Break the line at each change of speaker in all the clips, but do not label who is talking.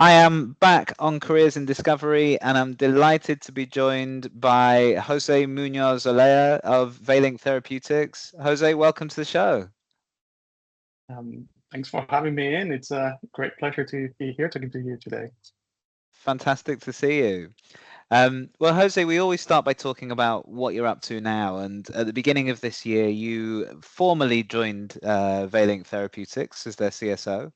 I am back on Careers in Discovery, and I'm delighted to be joined by Jose Munoz-Olaya of Valink Therapeutics. Jose, welcome to the show.
Thanks for having me in. It's a great pleasure to be here talking to you today.
Fantastic to see you. Well, Jose, we always start by talking about what you're up to now. And at the beginning of this year, you formally joined Valink Therapeutics as their CSO.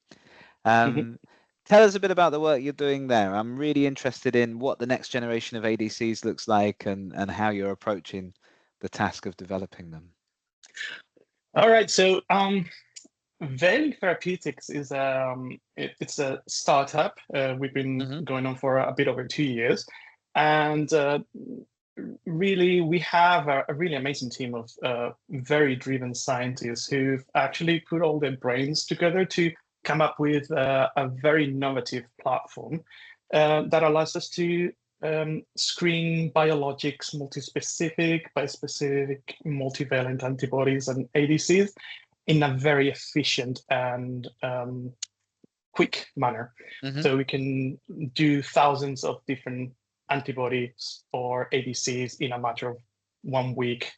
Tell us a bit about the work you're doing there. I'm really interested in what the next generation of ADCs looks like and how you're approaching the task of developing them.
All right, so Valink Therapeutics is it's a startup. We've been going on for a bit over 2 years, and really we have a really amazing team of very driven scientists who've actually put all their brains together to come up with a very innovative platform that allows us to screen biologics, multispecific, bispecific, multivalent antibodies and ADCs in a very efficient and quick manner. So we can do thousands of different antibodies or ADCs in a matter of 1 week.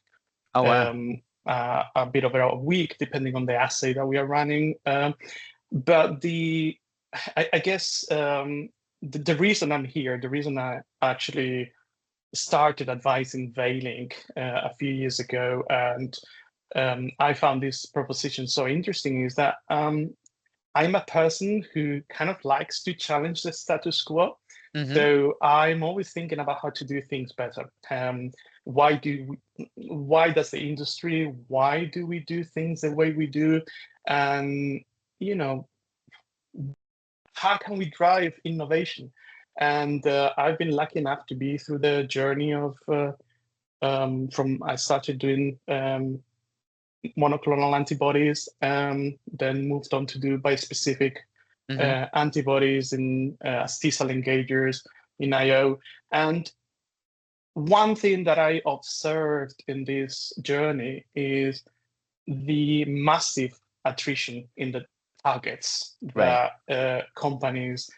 Oh, wow.
A bit over a week, depending on the assay that we are running. But I guess the reason I'm here, the reason I actually started advising Valink a few years ago, and I found this proposition so interesting, is that I'm a person who kind of likes to challenge the status quo. So I'm always thinking about how to do things better. Why does the industry, why do we do things the way we do? And, you know, how can we drive innovation? And I've been lucky enough to be through the journey of I started doing monoclonal antibodies, then moved on to do bispecific antibodies in T-cell engagers in IO. And one thing that I observed in this journey is the massive attrition in the targets that companies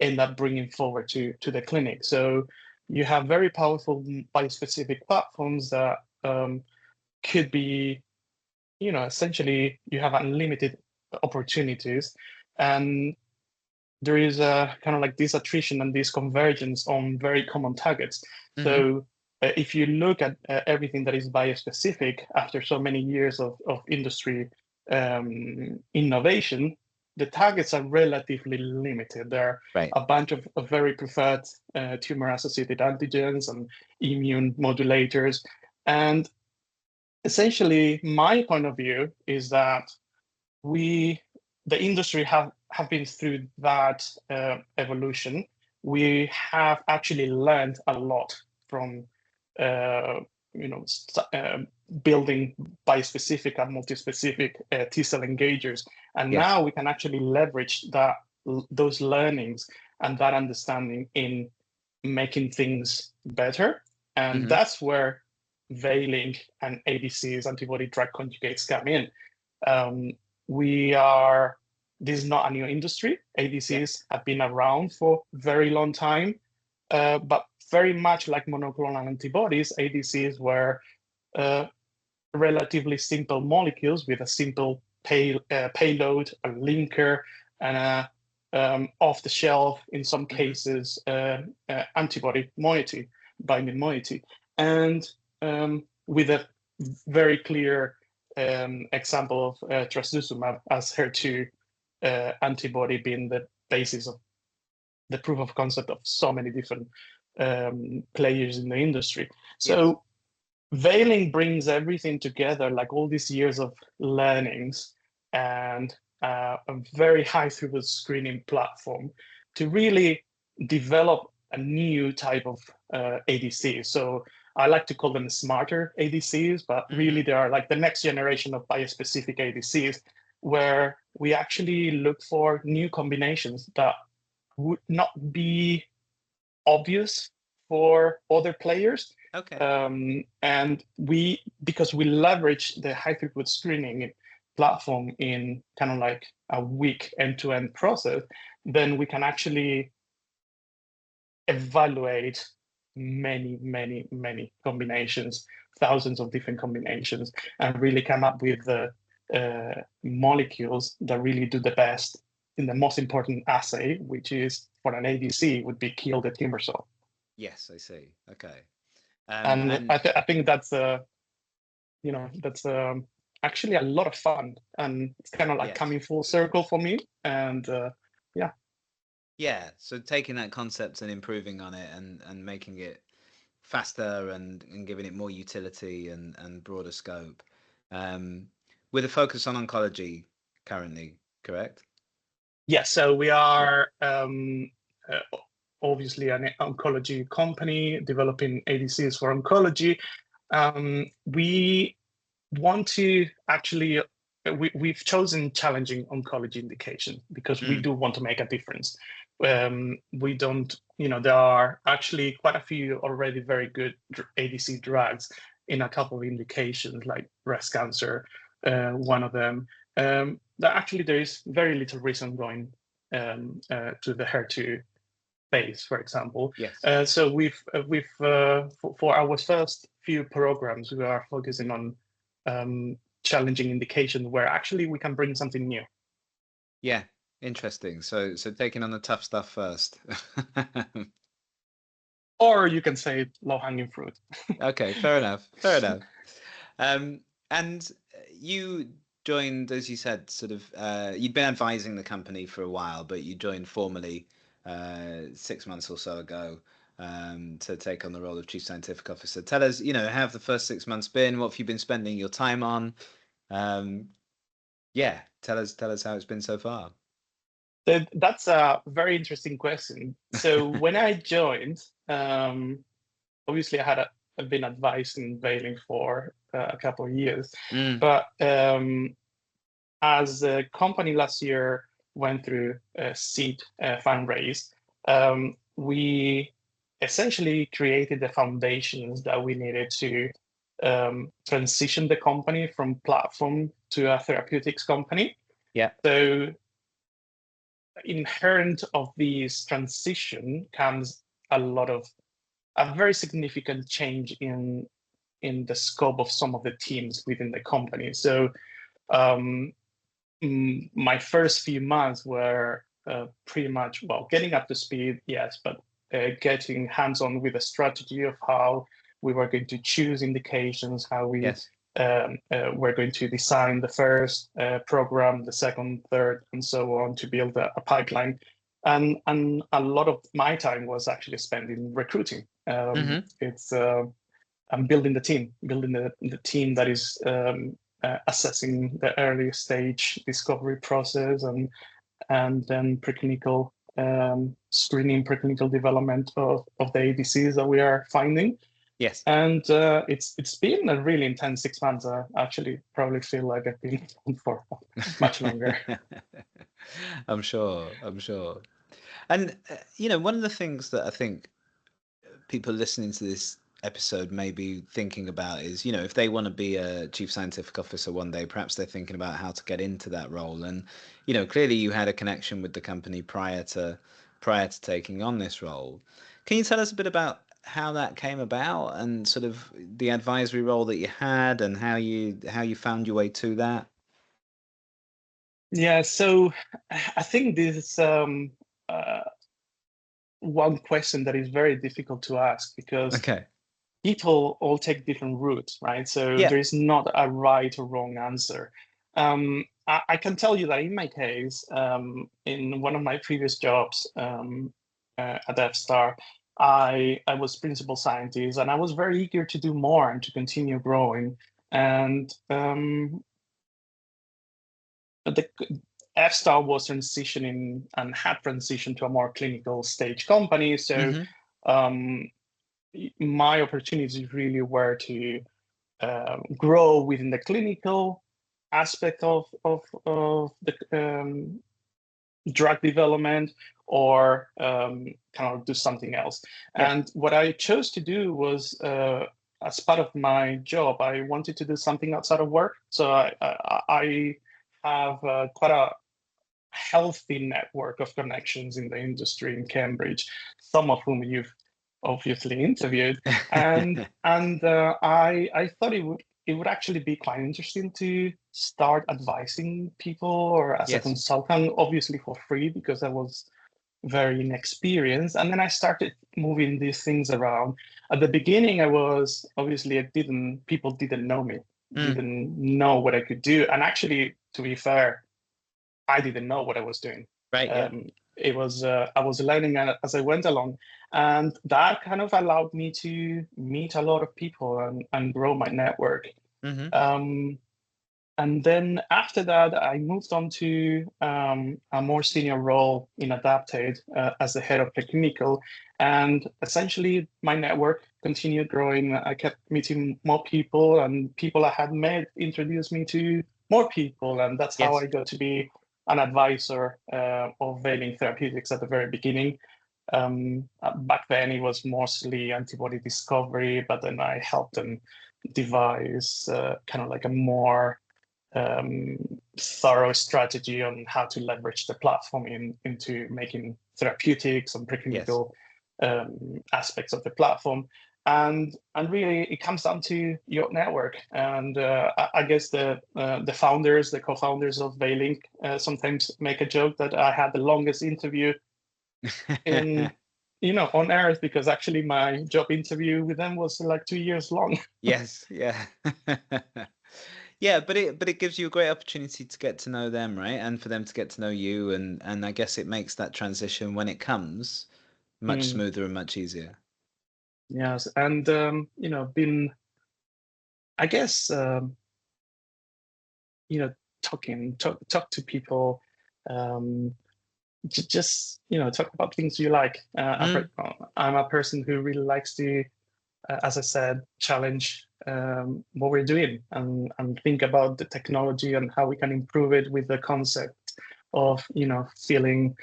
end up bringing forward to the clinic. So you have very powerful bispecific platforms that could be, essentially you have unlimited opportunities, and there is a kind of like this attrition and this convergence on very common targets. So if you look at everything that is biospecific after so many years of industry innovation, the targets are relatively limited. There are a bunch of very preferred tumor-associated antigens and immune modulators. And essentially, my point of view is that the industry have been through that evolution. We have actually learned a lot from building bispecific and multispecific T-cell engagers, and now we can actually leverage those learnings and that understanding in making things better. And that's where Valink and ADCs, antibody-drug conjugates, come in. This is not a new industry. ADCs have been around for a very long time, but very much like monoclonal antibodies, ADCs were relatively simple molecules with a simple payload, a linker, and off-the-shelf, in some cases, antibody moiety, binding moiety, and with a very clear example of trastuzumab as HER2 antibody being the basis of the proof of concept of so many different players in the industry. So Valink brings everything together, like all these years of learnings and a very high-throughput screening platform to really develop a new type of ADC. So I like to call them smarter ADCs, but really they are like the next generation of biospecific ADCs, where we actually look for new combinations that would not be obvious for other players. And because we leverage the high-throughput screening platform in kind of like a weak end-to-end process, then we can actually evaluate many combinations, thousands of different combinations, and really come up with the molecules that really do the best in the most important assay, which is for an ADC would be kill the tumor cell.
Yes, I see. Okay.
And I think that's that's actually a lot of fun, and it's kind of like coming full circle for me. And yeah.
Yeah, so taking that concept and improving on it and making it faster and giving it more utility and broader scope. With a focus on oncology currently, correct?
Yeah, so we are obviously an oncology company developing ADCs for oncology. We want to actually, we've chosen challenging oncology indication because we do want to make a difference. We don't, there are actually quite a few already very good ADC drugs in a couple of indications like breast cancer, one of them. That actually there is very little reason going to the HER2 phase, for example.
Yes.
So for our first few programs, we are focusing on challenging indications where actually we can bring something new.
Yeah, interesting. So taking on the tough stuff first.
Or you can say low-hanging fruit.
Okay, fair enough. Fair enough. And you joined, as you said, sort of, you'd been advising the company for a while, but you joined formally 6 months or so ago to take on the role of Chief Scientific Officer. Tell us, how have the first 6 months been? What have you been spending your time on? Yeah, tell us how it's been so far.
That's a very interesting question. So when I joined, obviously I've been advising Valink for a couple of years, but as the company last year went through a seed fundraise, we essentially created the foundations that we needed to transition the company from platform to a therapeutics company.
Yeah.
So inherent of this transition comes a very significant change in the scope of some of the teams within the company. So my first few months were pretty much, getting up to speed, yes, but getting hands-on with the strategy of how we were going to choose indications, how we were going to design the first program, the second, third, and so on to build a pipeline. And a lot of my time was actually spent in recruiting. It's I'm building the team, the team that is assessing the early stage discovery process and then preclinical screening, preclinical development of the ADCs that we are finding.
Yes.
And it's been a really intense 6 months. I actually probably feel like I've been on for much longer.
I'm sure. And one of the things that I think people listening to this episode may be thinking about is, if they want to be a chief scientific officer one day, perhaps they're thinking about how to get into that role. And clearly you had a connection with the company prior to taking on this role. Can you tell us a bit about how that came about and sort of the advisory role that you had and how you found your way to that?
Yeah, so I think this is one question that is very difficult to ask because people all take different routes, right? So there is not a right or wrong answer. I can tell you that in my case, in one of my previous jobs at F-Star, I was principal scientist and I was very eager to do more and to continue growing. And the F-Star was transitioning and had transitioned to a more clinical stage company. So my opportunities really were to grow within the clinical aspect of the drug development or kind of do something else. And what I chose to do was, as part of my job, I wanted to do something outside of work. So I have quite healthy network of connections in the industry in Cambridge, some of whom you've obviously interviewed, and I thought it would actually be quite interesting to start advising people or as a
Yes.
consultant, obviously for free because I was very inexperienced. And then I started moving these things around. At the beginning, people didn't know me, didn't know what I could do. And actually, to be fair, I didn't know what I was doing.
Right. Yeah.
It was I was learning as I went along, and that kind of allowed me to meet a lot of people and grow my network.
Mm-hmm.
And then after that, I moved on to a more senior role in Adaptate as the head of preclinical. And essentially, my network continued growing. I kept meeting more people, and people I had met introduced me to more people. And that's how
Yes.
I got to be an advisor of Valink Therapeutics at the very beginning. Back then, it was mostly antibody discovery, but then I helped them devise kind of like a more thorough strategy on how to leverage the platform into making therapeutics and preclinical aspects of the platform. And really, it comes down to your network. And I guess the founders, the co-founders of Valink, sometimes make a joke that I had the longest interview in on Earth, because actually my job interview with them was like 2 years long.
Yes. Yeah. Yeah, but it gives you a great opportunity to get to know them, right? And for them to get to know you, and I guess it makes that transition when it comes much smoother and much easier.
Yes, and been, I guess, talk to people, just talk about things you like. I'm a person who really likes to, as I said, challenge what we're doing and think about the technology and how we can improve it with the concept of feeling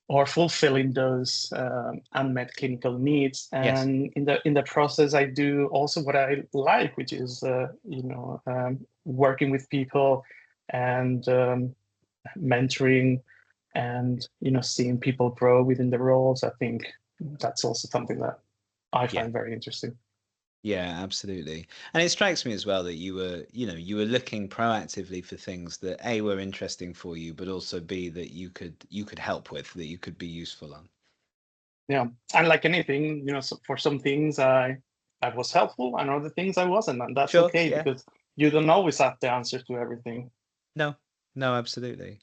or fulfilling those unmet clinical needs.
Yes.
And in the process, I do also what I like, which is working with people and mentoring and seeing people grow within the roles. I think that's also something that I
Yeah.
find very interesting.
Yeah, absolutely. And it strikes me as well that you were looking proactively for things that A, were interesting for you, but also B, that you could help with, that you could be useful on.
Yeah, and like anything, for some things I was helpful, and other things I wasn't, and that's
Sure,
okay
yeah.
because you don't always have the answers to everything.
No, no, absolutely.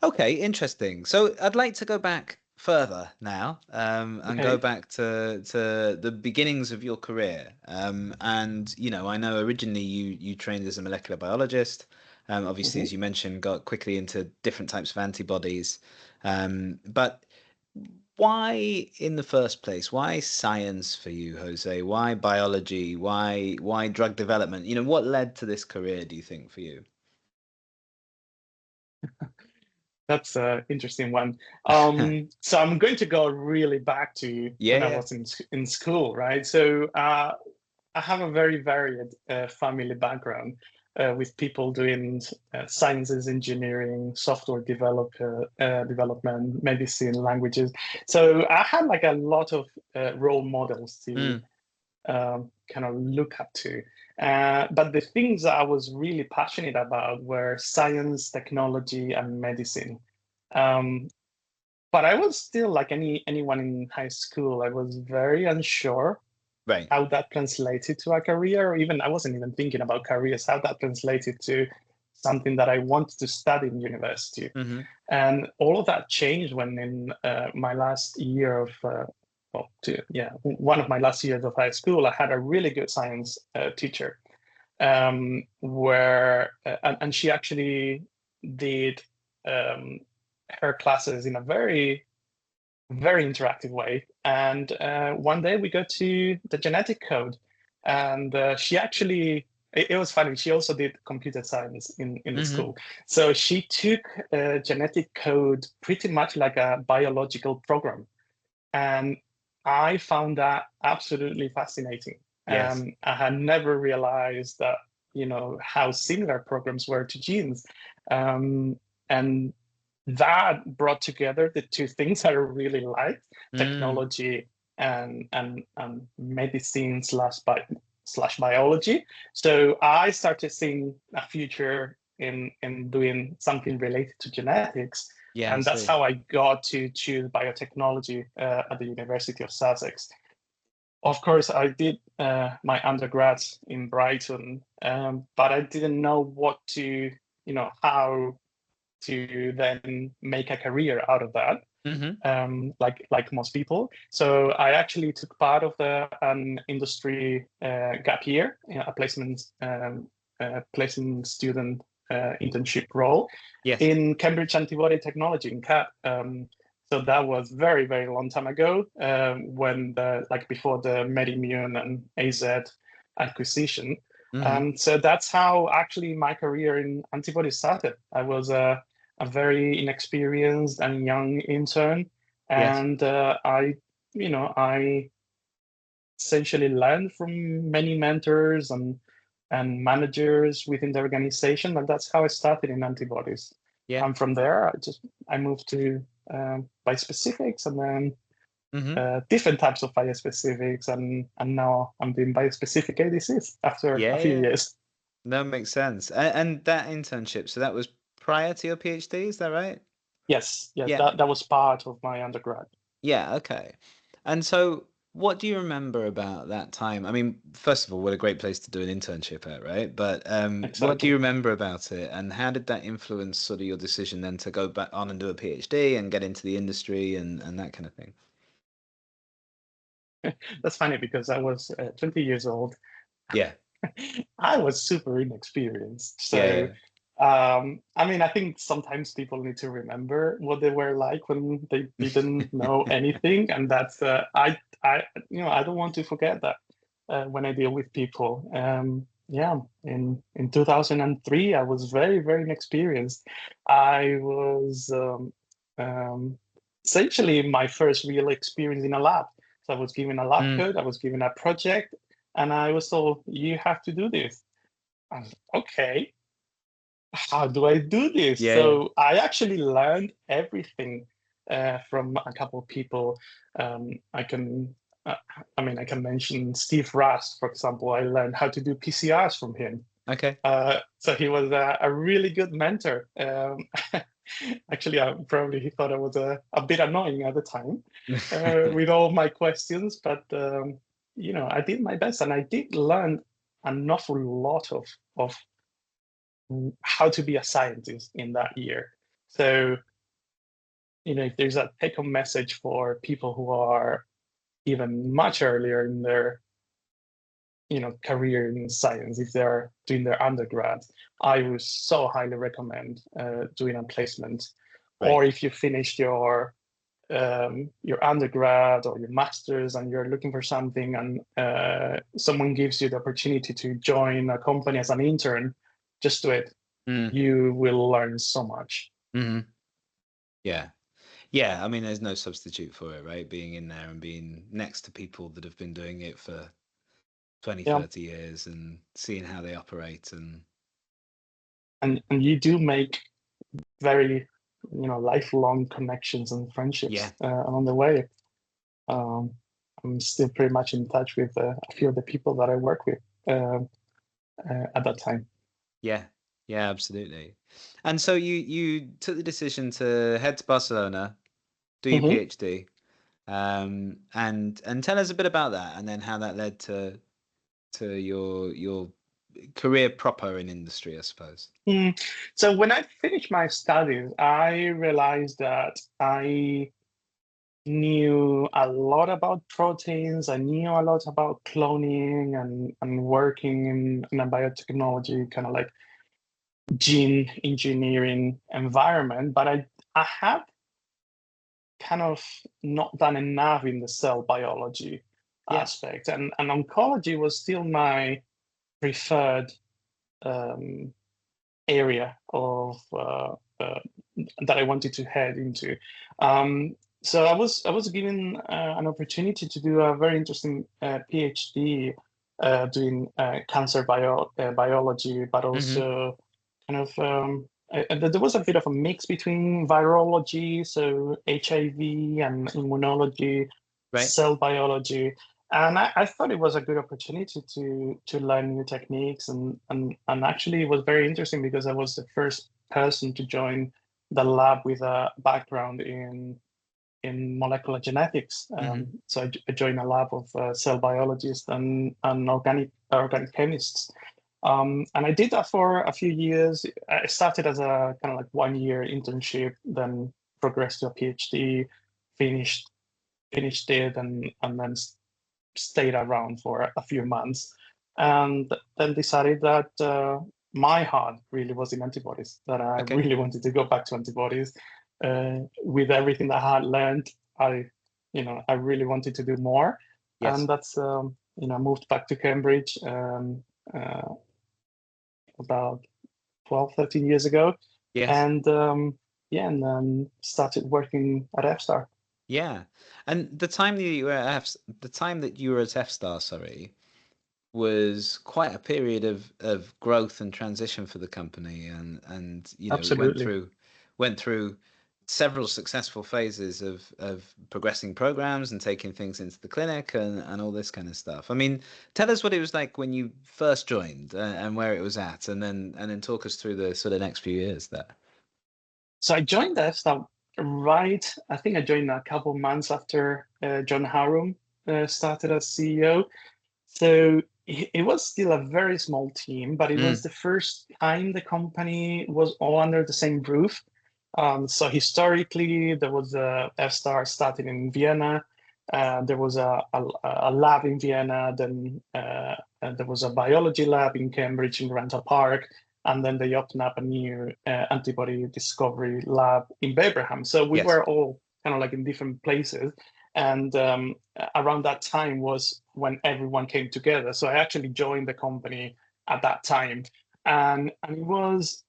Okay, interesting. So I'd like to go back further now, and go
Okay.
back to the beginnings of your career. And I know originally you trained as a molecular biologist. Obviously,
hmm
as you mentioned, got quickly into different types of antibodies. But why, in the first place, why science for you, Jose? Why biology? Why drug development? What led to this career, do you think, for you?
That's an interesting one. So I'm going to go really back to
Yeah,
when I
yeah.
was in school, right? So I have a very varied family background with people doing sciences, engineering, software development, medicine, languages. So I had like a lot of role models to
Mm,
kind of look up to. But the things that I was really passionate about were science, technology, and medicine. Um, but I was still like anyone in high school. I was very unsure
right.
how that translated to a career, or even I wasn't even thinking about careers, how that translated to something that I wanted to study in university.
Hmm.
And all of that changed when in my last year of, one of my last years of high school, I had a really good science teacher where, and she actually did um, her classes in a very very interactive way. And one day we go to the genetic code, and she actually, it was funny. She also did computer science in the
Hmm.
school. So she took genetic code pretty much like a biological program. And I found that absolutely fascinating.
Yes.
I had never realized that, how similar programs were to genes. And that brought together the two things that I really liked,
Mm.
technology and medicine slash biology. So I started seeing a future in doing something related to genetics.
Yeah, I
And that's
see.
how I got to choose biotechnology at the University of Sussex. Of course, I did my undergrad in Brighton, but I didn't know what to, how to then make a career out of that,
Mm-hmm.
like most people. So I actually took part of an industry gap year, a placement student internship role
Yes.
in Cambridge Antibody Technology in CAT. So that was very, very long time ago, when before the MedImmune and AZ acquisition.
Mm-hmm.
So that's how actually my career in antibodies started. I was a very inexperienced and young intern,
Yes.
and I essentially learned from many mentors and managers within the organization, and that's how I started in antibodies.
Yeah.
And from there, I moved to biospecifics, and then
Mm-hmm.
different types of biospecifics, and now I'm doing biospecific ADCs after
Yeah,
a few
yeah.
years.
That makes sense. And that internship, so that was prior to your PhD, is that right?
Yes, yeah,
Yeah.
that was part of my undergrad.
Yeah, okay. And so what do you remember about that time? I mean, first of all, what a great place to do an internship at, right? But what do you
Exactly.
remember about it, and how did that influence sort of your decision then to go back on and do a PhD and get into the industry and that kind of thing?
That's funny because I was 20 years old.
Yeah.
I was super inexperienced.
Yeah,
So,
yeah.
I mean, I think sometimes people need to remember what they were like when they didn't know anything, and that's I don't want to forget that when I deal with people. Yeah, in 2003, I was very, very inexperienced. I was essentially my first real experience in a lab. So I was given a lab
Mm,
code, I was given a project, and I was told, you have to do this. I was okay, how do I do this?
yeah, yeah.
So I actually learned everything from a couple of people. I can, uh, I can mention Steve Rust, for example. I learned how to do PCRs from him.
Okay.
So he was a really good mentor. Actually, probably he thought I was a bit annoying at the time with all my questions, but I did my best, and I did learn an awful lot of how to be a scientist in that year. So, if there's a take-home message for people who are even much earlier in their career in science, if they're doing their undergrad, I would so highly recommend doing a placement.
Right.
Or if you finished your undergrad or your master's and you're looking for something, and someone gives you the opportunity to join a company as an intern, just do it.
Mm,
You will learn so much.
hmm. Yeah. Yeah, I mean, there's no substitute for it, right? Being in there and being next to people that have been doing it for 20,
Yeah,
30 years and seeing how they operate and
and you do make very lifelong connections and
yeah.
friendships along the way. Um, I'm still pretty much in touch with a few of the people that I work with at that time.
Yeah, yeah, absolutely. And so you took the decision to head to Barcelona, do your
Mhm.
PhD, and tell us a bit about that, and then how that led to your career proper in industry, I suppose.
So when I finished my studies, I realized that I knew a lot about proteins. I knew a lot about cloning and working in a biotechnology kind of like gene engineering environment, but I have kind of not done enough in the cell biology
Yeah.
aspect, and oncology was still my preferred um, area of that I wanted to head into. So I was given an opportunity to do a very interesting PhD doing cancer biology, but
Hmm.
also kind of there was a bit of a mix between virology, so HIV and immunology,
Right.
cell biology, and I thought it was a good opportunity to learn new techniques, and actually it was very interesting because I was the first person to join the lab with a background in molecular genetics. So I joined a lab of cell biologists and organic chemists. And I did that for a few years. I started as a kind of like 1 year internship, then progressed to a PhD, finished it, and then stayed around for a few months, and then decided that my heart really was in antibodies, that I
Okay.
really wanted to go back to antibodies. With everything that I had learned, I really wanted to do more.
Yes.
And that's, moved back to Cambridge about 12, 13 years ago.
Yes.
And and then started working at F-Star.
Yeah. And the time that you were at F-Star, sorry, was quite a period of growth and transition for the company, and
Absolutely.
went through several successful phases of progressing programs and taking things into the clinic and all this kind of stuff. I mean, tell us what it was like when you first joined and where it was at, and then talk us through the sort of next few years there.
So I joined F-Star I think I joined a couple months after John Harum started as CEO. So it was still a very small team, but it was the first time the company was all under the same roof. So historically, there was a F-Star started in Vienna. There was a lab in Vienna. Then there was a biology lab in Cambridge in Randall Park. And then they opened up a new antibody discovery lab in Bebraham. So we were all kind of like in different places. And around that time was when everyone came together. So I actually joined the company at that time. And it was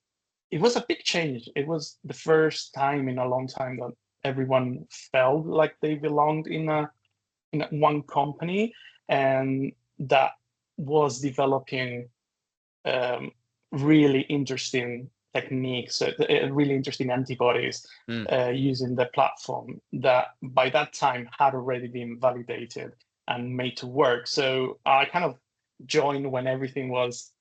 a big change. It was the first time in a long time that everyone felt like they belonged in one company, and that was developing really interesting techniques, really interesting antibodies using the platform that by that time had already been validated and made to work. So I kind of joined when everything was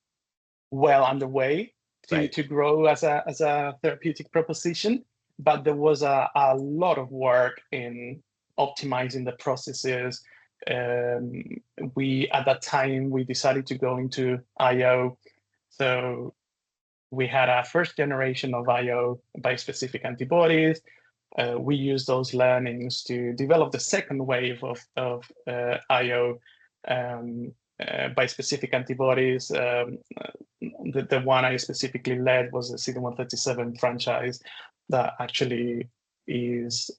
well underway to grow as a therapeutic proposition, but there was a lot of work in optimizing the processes. At that time we decided to go into IO. So we had our first generation of IO bispecific antibodies. We used those learnings to develop the second wave of IO bispecific antibodies. The one I specifically led was the CD137 franchise that actually is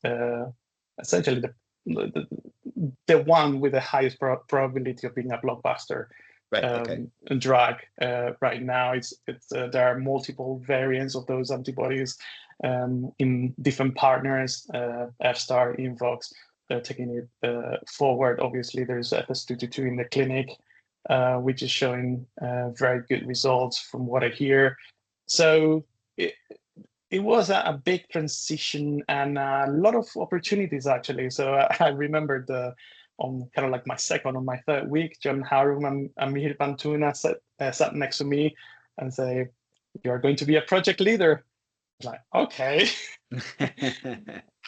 essentially the one with the highest probability of being a blockbuster drug right now. There are multiple variants of those antibodies in different partners, F-Star, Invox. They're taking it forward. Obviously, there's FS222 in the clinic, which is showing very good results from what I hear. So it was a big transition and a lot of opportunities, actually. So I remember on kind of like my second or my third week, John Harum and Mihir Pantuna sat next to me and say, "You're going to be a project leader." I was like, okay.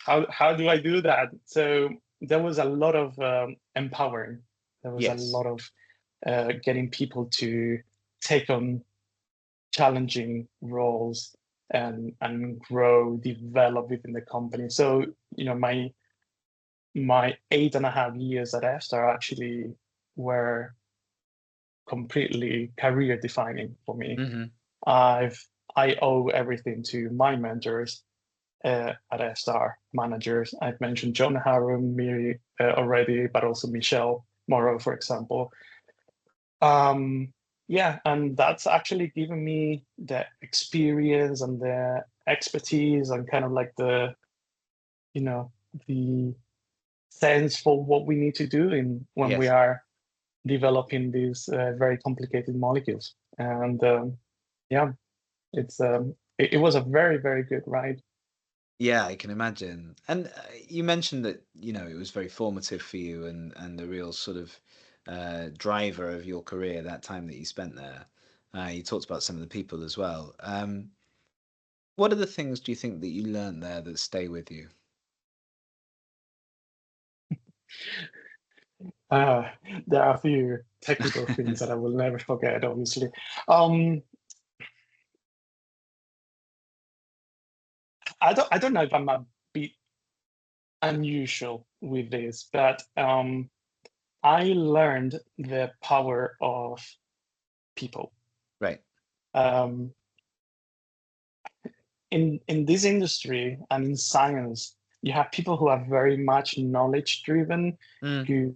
How do I do that? So there was a lot of empowering. There was a lot of getting people to take on challenging roles and grow, develop within the company. So my 8.5 years at F-Star actually were completely career defining for me. I owe everything to my mentors at F-Star, managers. I've mentioned John Harum, Miri already, but also Michelle Moreau, for example. And that's actually given me the experience and the expertise and kind of like the sense for what we need to do when we are developing these very complicated molecules. And it's it was a very, very good ride.
Yeah, I can imagine. And you mentioned that, it was very formative for you and a real sort of driver of your career, that time that you spent there. You talked about some of the people as well. What are the things do you think that you learned there that stay with you?
Uh, there are a few technical things that I will never forget, obviously. Um, I don't know if I'm a bit unusual with this, but I learned the power of people.
Right.
Um, in this industry and in science, you have people who are very much knowledge driven,
Mm,
who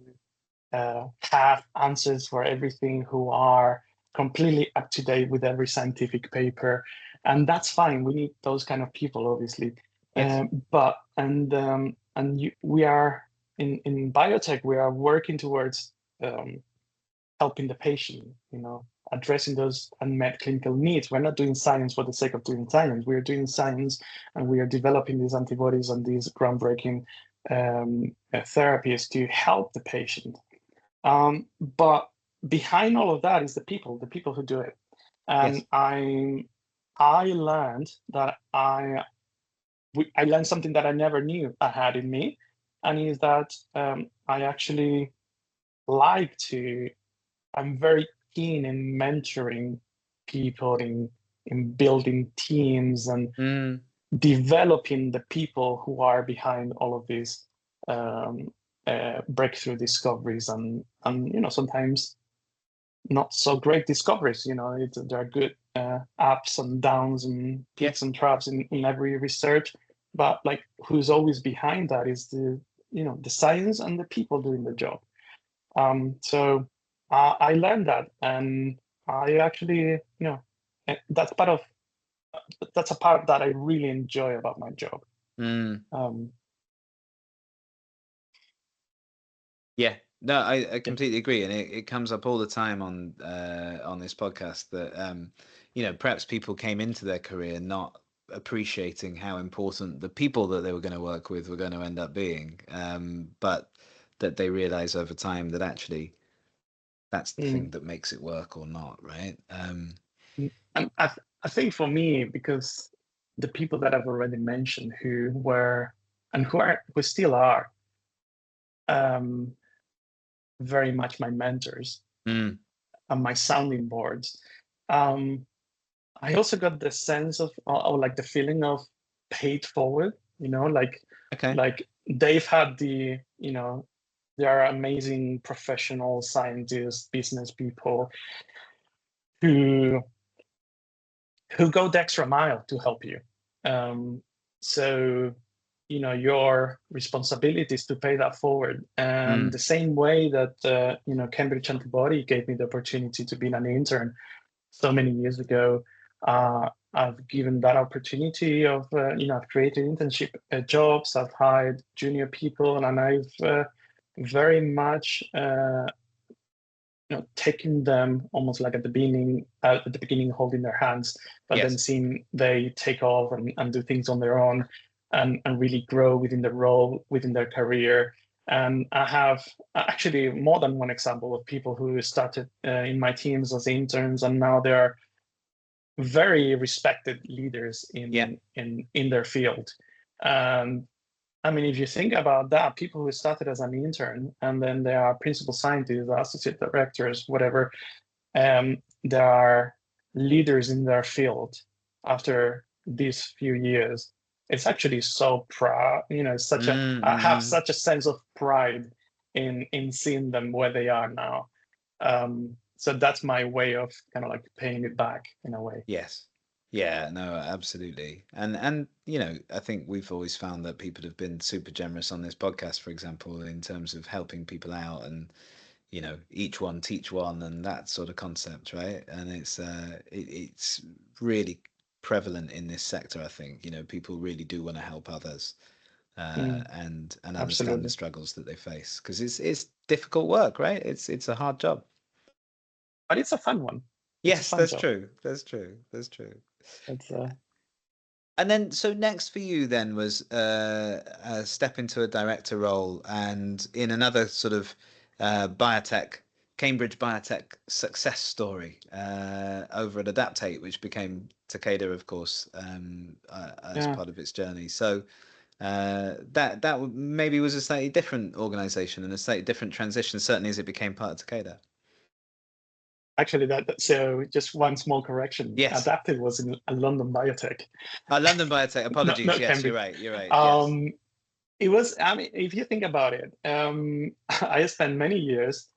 have answers for everything, who are completely up to date with every scientific paper, and that's fine. We need those kind of people, obviously.
yes.
But we are in biotech. We are working towards helping the patient. Addressing those unmet clinical needs. We're not doing science for the sake of doing science. We are doing science, and we are developing these antibodies and these groundbreaking therapies to help the patient. But behind all of that is the people who do it.
Yes.
And I learned that I learned something that I never knew I had in me, and is that I actually like to. I'm very keen in mentoring people, in building teams, and
Mm,
developing the people who are behind all of these um, breakthrough discoveries, and sometimes not so great discoveries. There are good ups and downs and peaks
yes.
and troughs in every research, but like who's always behind that is the science and the people doing the job. So I learned that, and I actually, that's part of that's a part that I really enjoy about my job.
Mm.
Um,
Yeah, no, I
yeah.
completely agree, and it comes up all the time on this podcast that perhaps people came into their career not appreciating how important the people that they were going to work with were going to end up being, but that they realize over time that actually that's the thing
Mm.
that makes it work or not, right?
And I think for me, because the people that I've already mentioned who were and who still are um, very much my mentors
Mm,
and my sounding boards. Um, I also got the sense of, or like the feeling of paid forward,
okay.
like they've had they are amazing professional scientists, business people who go the extra mile to help you. Um, so, your responsibility is to pay that forward. And the
Mm,
same way that, Cambridge Antibody gave me the opportunity to be an intern so many years ago, I've given that opportunity of, I've created internship jobs, I've hired junior people, and I've very much taking them almost like at the beginning, holding their hands, but then
yes.
seeing they take off and do things on their own, and really grow within the role, within their career. And I have actually more than one example of people who started in my teams as interns, and now they're very respected leaders
Yeah.
in their field. Um, I mean, if you think about that, people who started as an intern and then they are principal scientists, associate directors, whatever, they are leaders in their field after these few years. It's actually so proud, such a
Mm,
I have
mm,
such a sense of pride in seeing them where they are now. So that's my way of kind of like paying it back in a way.
yes. Yeah, no, absolutely. And I think we've always found that people have been super generous on this podcast, for example, in terms of helping people out and, each one teach one and that sort of concept, right? And it's really prevalent in this sector, I think. People really do want to help others
Mm,
and understand the
absolutely.
struggles that they face because it's difficult work, right? It's a hard job.
But it's a fun one. It's a
Yes,
fun
that's
job.
true. That's true. That's true.
It's
And then, so next for you then was a step into a director role, and in another sort of biotech, Cambridge biotech success story over at Adaptate, which became Takeda, of course, as
Yeah.
part of its journey. So that maybe was a slightly different organization and a slightly different transition, certainly as it became part of Takeda.
Actually, so just one small correction.
Yes.
Adapted was in a London biotech,
London biotech. Apologies.
not
Yes, you're
Cambridge.
right. You're right. Yes.
Um, it was. I mean, if you think about it, I spent many years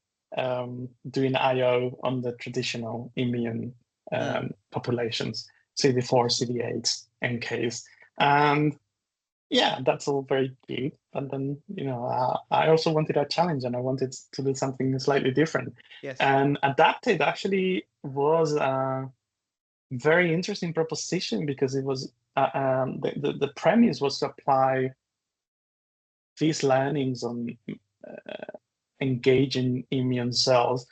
doing IO on the traditional immune
Mm.
populations, CD4, CD8, NKs, and yeah, that's all very good. But then, I also wanted a challenge and I wanted to do something slightly different.
Yes.
And Adapted actually was a very interesting proposition because it was the premise was to apply these learnings on engaging immune cells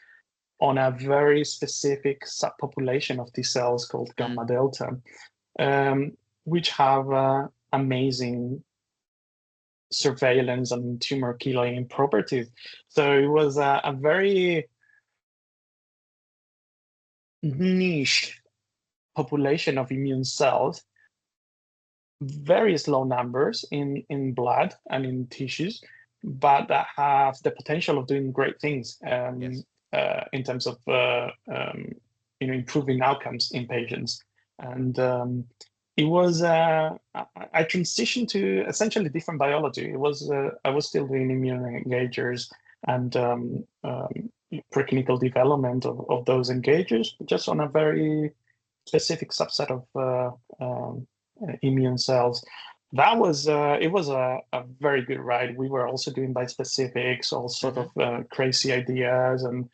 on a very specific subpopulation of these cells called
Mm.
gamma delta, which have amazing surveillance and tumor killing properties. So it was a very niche population of immune cells, very slow numbers in blood and in tissues, but that have the potential of doing great things
Yes.
in terms of improving outcomes in patients. And it was I transitioned to essentially different biology. It was I was still doing immune engagers and preclinical development of those engagers, just on a very specific subset of immune cells. That was it was a very good ride. We were also doing bispecifics, all sort
Mm-hmm.
of crazy ideas, and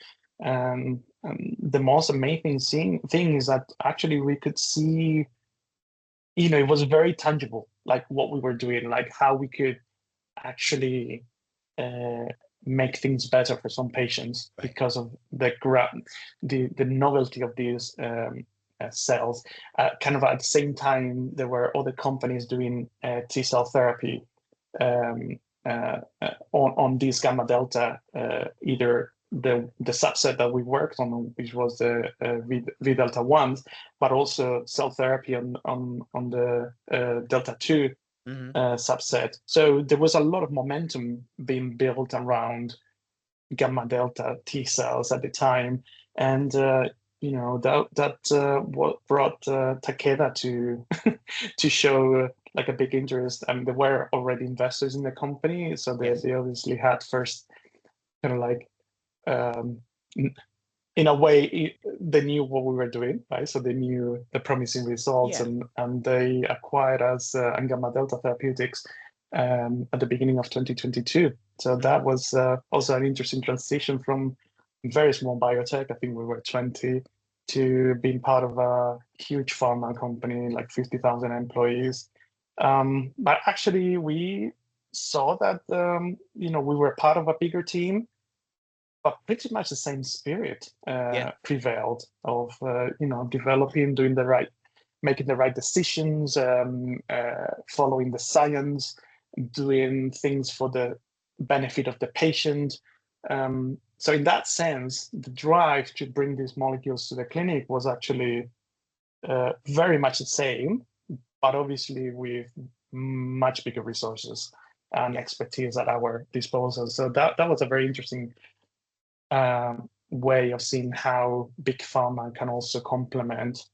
the most amazing thing is that actually we could see, it was very tangible, like what we were doing, like how we could actually uh, make things better for some patients
Right.
because of the novelty of these cells. Kind of at the same time, there were other companies doing T cell therapy um, on these gamma delta, either the subset that we worked on, which was the V delta ones, but also cell therapy on the delta 2
Mm-hmm.
subset. So there was a lot of momentum being built around gamma delta T cells at the time, and what brought Takeda to to show like a big interest. I mean, there were already investors in the company, so
Yes.
they obviously had first kind of like um, in a way they knew what we were doing, right? So they knew the promising results,
Yeah.
and they acquired us and Gamma Delta Therapeutics at the beginning of 2022. So
Mm-hmm.
that was also an interesting transition from very small biotech. I think we were 20 to being part of a huge pharma company, like 50,000 employees. But actually, we saw that we were part of a bigger team, but pretty much the same spirit
Yeah.
prevailed of developing, doing the right, making the right decisions, following the science, doing things for the benefit of the patient. So in that sense, the drive to bring these molecules to the clinic was actually very much the same, but obviously with much bigger resources and
Yes.
expertise at our disposal. So that was a very interesting way of seeing how big pharma can also complement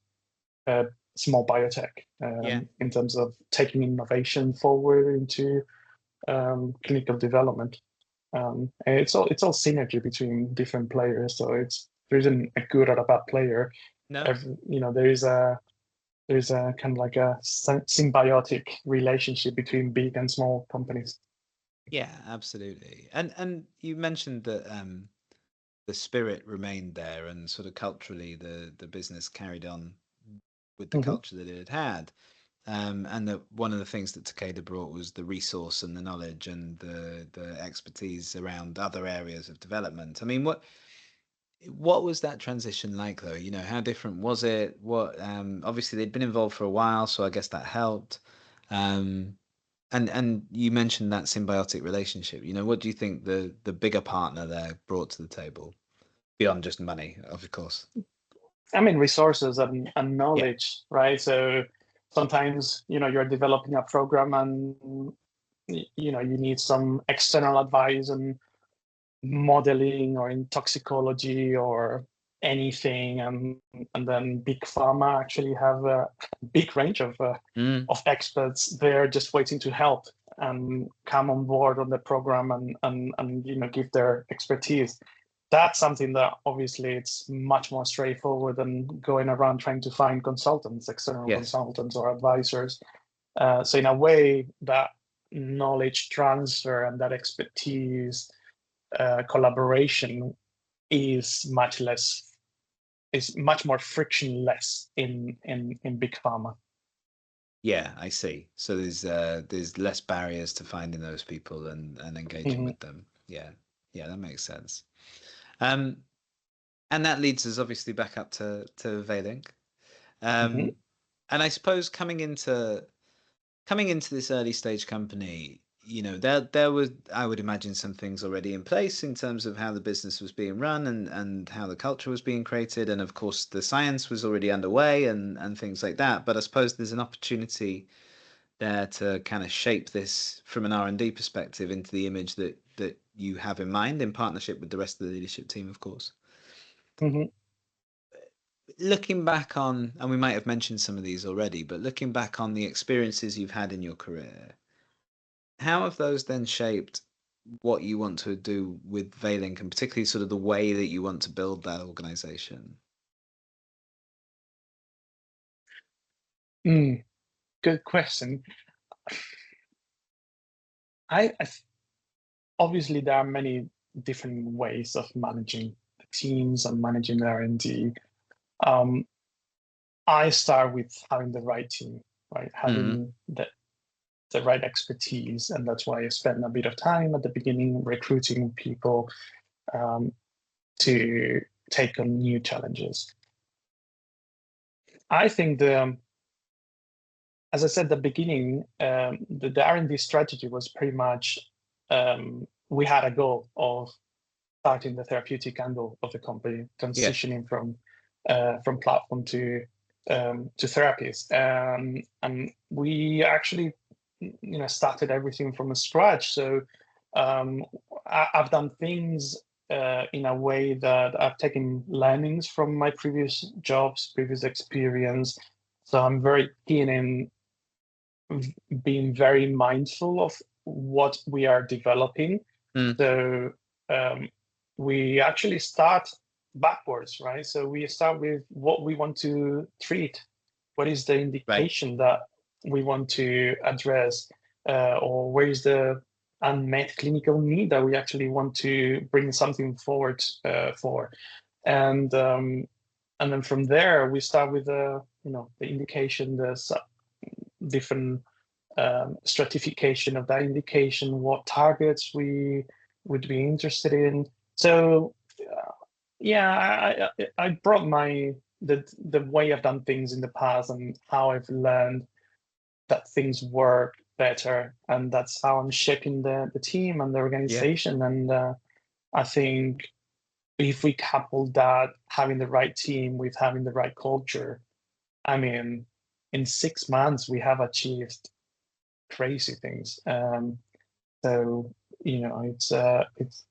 small biotech
Yeah.
in terms of taking innovation forward into clinical development. And it's all synergy between different players. So there isn't a good or a bad player.
No.
There is a kind of like a symbiotic relationship between big and small companies.
Yeah, absolutely. And you mentioned that the spirit remained there, and sort of culturally the business carried on with the
Mm-hmm.
culture that it had had. And that one of the things that Takeda brought was the resource and the knowledge and the expertise around other areas of development. I mean, what What was that transition like, though? You know, how different was it? What, obviously they'd been involved for a while, so I guess that helped. Um, and you mentioned that symbiotic relationship. You know, what do you think the bigger partner there brought to the table beyond just money, of course?
I mean, resources and
Yeah.
knowledge, right? So sometimes, you're developing a program and, you need some external advice and modeling or in toxicology or anything. And then big pharma actually have a big range
Mm,
of experts there just waiting to help and come on board on the program and give their expertise. That's something that obviously it's much more straightforward than going around trying to find consultants, external
yes.
consultants or advisors. So in a way, that knowledge transfer and that expertise collaboration is much more frictionless in big pharma.
Yeah, I see. So there's less barriers to finding those people and engaging
Mhm,
with them. Yeah. Yeah, that makes sense. Um, and that leads us obviously back up to Valink.
mhm,
Um, and I suppose coming into this early stage company, you know, there was, I would imagine, some things already in place in terms of how the business was being run and how the culture was being created, and of course the science was already underway and things like that. But I suppose there's an opportunity there to kind of shape this from an R&D perspective into the image that you have in mind in partnership with the rest of the leadership team, of course.
mhm.
Looking back on, and we might have mentioned some of these already, but looking back on the experiences you've had in your career, how have those then shaped what you want to do with Valink, and particularly sort of the way that you want to build that organization?
Good question. I obviously there are many different ways of managing the teams and managing R&D. Um, I start with having the right team, right?
Mm,
Having the right expertise, and that's why I spent a bit of time at the beginning recruiting people um, to take on new challenges. I think as I said at the beginning, the R&D strategy was pretty much we had a goal of starting the therapeutic angle of the company,
yeah,
transitioning from platform to therapies, and we actually started everything from scratch. So I've done things in a way that I've taken learnings from my previous jobs, previous experience. So I'm very keen in being very mindful of what we are developing.
mm,
So um, we actually start backwards, right? So we start with what we want to treat. What is the
right,
indication that we want to address, or where is the unmet clinical need that we actually want to bring something forward for, and um, and then from there we start with the indication, the different stratification of that indication, what targets we would be interested in. So yeah, I brought the way I've done things in the past and how I've learned that things work better, and that's how I'm shaping the team and the
yeah,
organization. And I think if we couple that, having the right team with having the right culture, I mean, in 6 months we have achieved crazy things. So it's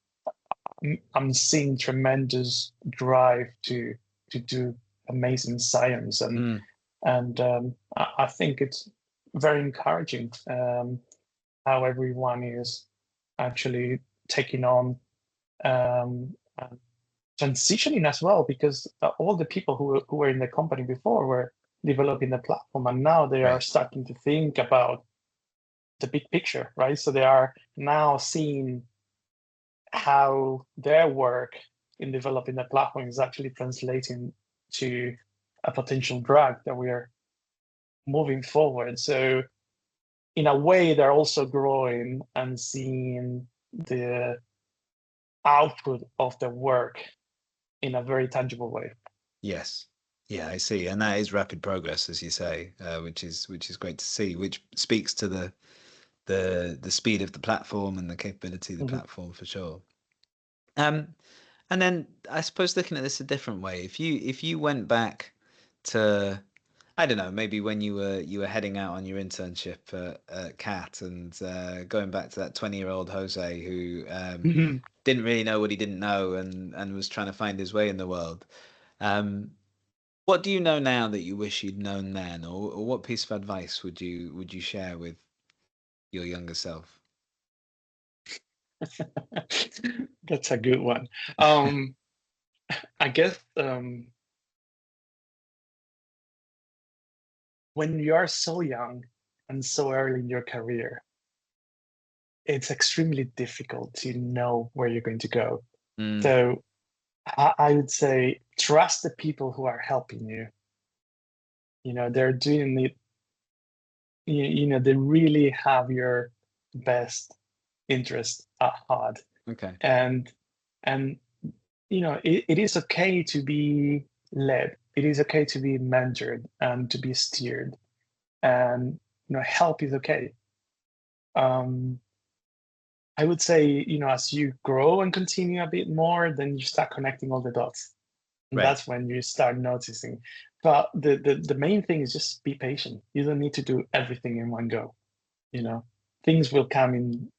I'm seeing tremendous drive to do amazing science,
mm,
I think it's very encouraging how everyone is actually taking on and transitioning as well, because all the people who were in the company before were developing the platform, and now they are
right,
starting to think about the big picture, right? So they are now seeing how their work in developing the platform is actually translating to a potential drug that we are moving forward. So in a way, they're also growing and seeing the output of the work in a very tangible way.
Yes. Yeah, I see. And that is rapid progress, as you say, which is great to see, which speaks to the speed of the platform and the capability of the
Mhm.
platform for sure. Um, and then I suppose looking at this a different way, if you went back to, I don't know, maybe when you were heading out on your internship at CAT and going back to that 20-year-old Jose who didn't really know what he didn't know and was trying to find his way in the world. Um, what do you know now that you wish you'd known then, or what piece of advice would you share with your younger self?
That's a good one. Um, I guess when you are so young and so early in your career, it's extremely difficult to know where you're going to go.
Mm,
So I would say trust the people who are helping you. They're doing it, they really have your best interest at heart.
okay.
And and it is okay to be led. It is okay to be mentored and to be steered. And help is okay. Um, I would say, as you grow and continue a bit more, then you start connecting all the dots. And
Right.
that's when you start noticing. But the main thing is just be patient. You don't need to do everything in one go. You know, things will come in,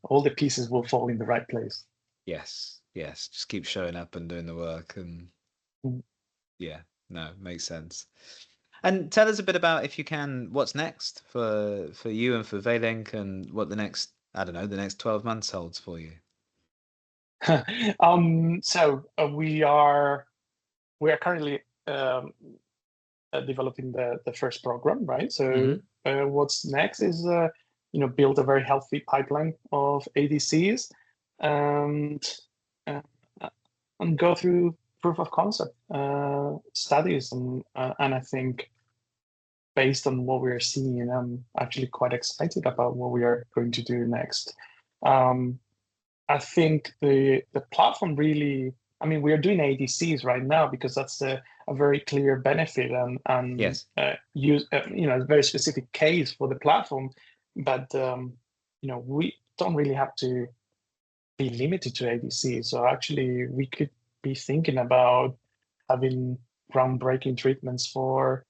all the pieces will fall in the right place.
Yes. Yes. Just keep showing up and doing the work and
Mm.
yeah, no, makes sense. And tell us a bit about, if you can, what's next for you and for Valink, and what the next, I don't know, the next 12 months holds for you.
So we are currently developing the first program, right? So
Hmm.
what's next is build a very healthy pipeline of ADCs and uh, and go through proof of concept studies and I think based on what we're seeing, I'm actually quite excited about what we are going to do next. Um, I think the platform really, I mean, we are doing ADCs right now because that's a very clear benefit and
Yes.
use a very specific case for the platform. But we don't really have to be limited to ADCs. So actually, we could be thinking about having groundbreaking treatments for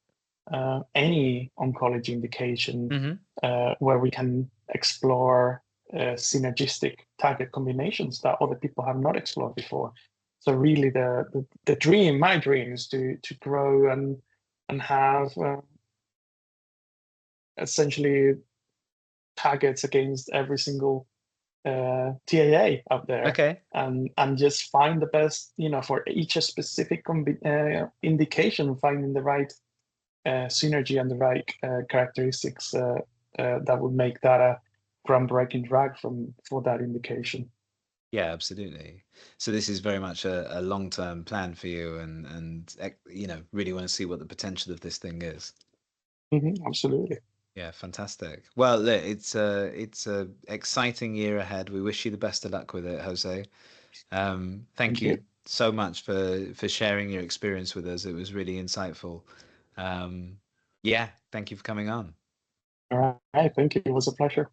any oncology indication
Hmm.
where we can explore synergistic target combinations that other people have not explored before. So really, the dream, my dream, is to grow and have essentially targets against every single TAA out there,
Okay.
and just find the best, for each specific indication, finding the right synergy and the right characteristics that would make that a groundbreaking drug for that indication.
Yeah, absolutely. So this is very much a long-term plan for you, really want to see what the potential of this thing is.
Absolutely.
Yeah, fantastic. Well, look, it's a exciting year ahead. We wish you the best of luck with it, Jose. Thank
Thank you.
you so much for sharing your experience with us. It was really insightful. Yeah, thank you for coming on.
All right. Thank you. It was a pleasure.